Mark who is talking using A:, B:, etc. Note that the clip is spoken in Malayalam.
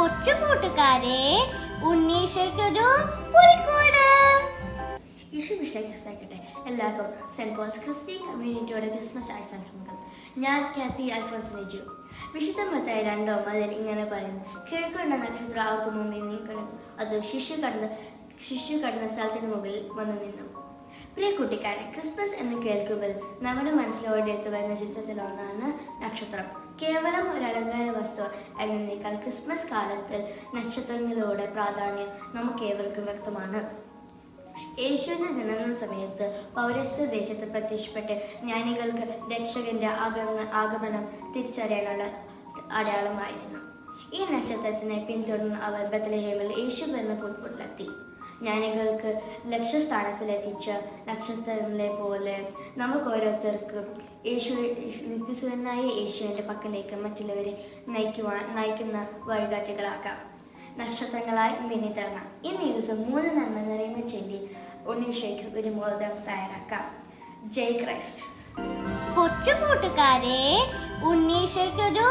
A: കൊച്ചു കൂട്ടുകാരെ, ഉണ്ണീശയ്ക്കൊരു പുൽക്കൂട്.
B: ഈശോമിശിഹായ്ക്ക് എല്ലാവർക്കും സെന്റ് പോൾസ് ക്രിസ്ത്യൻ കമ്മ്യൂണിറ്റിയുടെ ക്രിസ്മസ് ആശംസകൾ. ഞാൻ കാത്തി അൽഫോൻസ് ലിജു. വിശുദ്ധ മത്തായി 2:9 ഇങ്ങനെ പറയുന്നു: കിഴക്കുണ്ട നക്ഷത്രം അവർക്ക് മുമ്പിൽ നീക്കണം, അത് ശിശു കടന്ന സ്ഥലത്തിന് മുകളിൽ വന്നു നിന്നു. പ്രിയ കുട്ടിക്കാരെ, ക്രിസ്മസ് എന്ന് കേൾക്കുമ്പോൾ നമ്മുടെ മനസ്സിലോടെടുത്ത് വരുന്ന ചിത്രത്തിലൊന്നാണ് നക്ഷത്രം. കേവലം ഒരു അലങ്കാര വസ്തു എന്നതിനേക്കാൾ ക്രിസ്മസ് കാലത്തിൽ നക്ഷത്രങ്ങളുടെ പ്രാധാന്യം നമുക്കേവർക്കും വ്യക്തമാണ്. യേശുവിന്റെ ജനന സമയത്ത് പൗരസ്ത്യ ദേശത്ത് പ്രത്യക്ഷപ്പെട്ട് ജ്ഞാനികൾക്ക് രക്ഷകന്റെ ആഗമനം തിരിച്ചറിയാനുള്ള അടയാളമായിരുന്നു. ഈ നക്ഷത്രത്തിനെ പിന്തുടർന്ന് അവർ ബത്ലഹേമിൽ യേശു എന്ന പുൽക്കൂട്ടിലെത്തി. ജ്ഞാനികൾക്ക് ലക്ഷ്യസ്ഥാനത്തിലെത്തിച്ച നക്ഷത്രങ്ങളെ പോലെ നമുക്ക് ഓരോരുത്തർക്കും നിത്യസുരനായ യേശുവിന്റെ പക്കലേക്ക് മറ്റുള്ളവരെ നയിക്കുന്ന വഴികാട്ടികളാക്കാം. നക്ഷത്രങ്ങളായി മിന്നിത്തരണം. ഇന്ന് ദിവസം 3 നന്മ നിറയുന്ന ചൊല്ലി ഉണ്ണീശയ്ക്ക് ഒരു മോദം തയ്യാറാക്കാം. ജയ് ക്രൈസ്റ്റ്.
A: കൊച്ചു കൂട്ടുകാരെ, ഉണ്ണീശയ്ക്കൊരു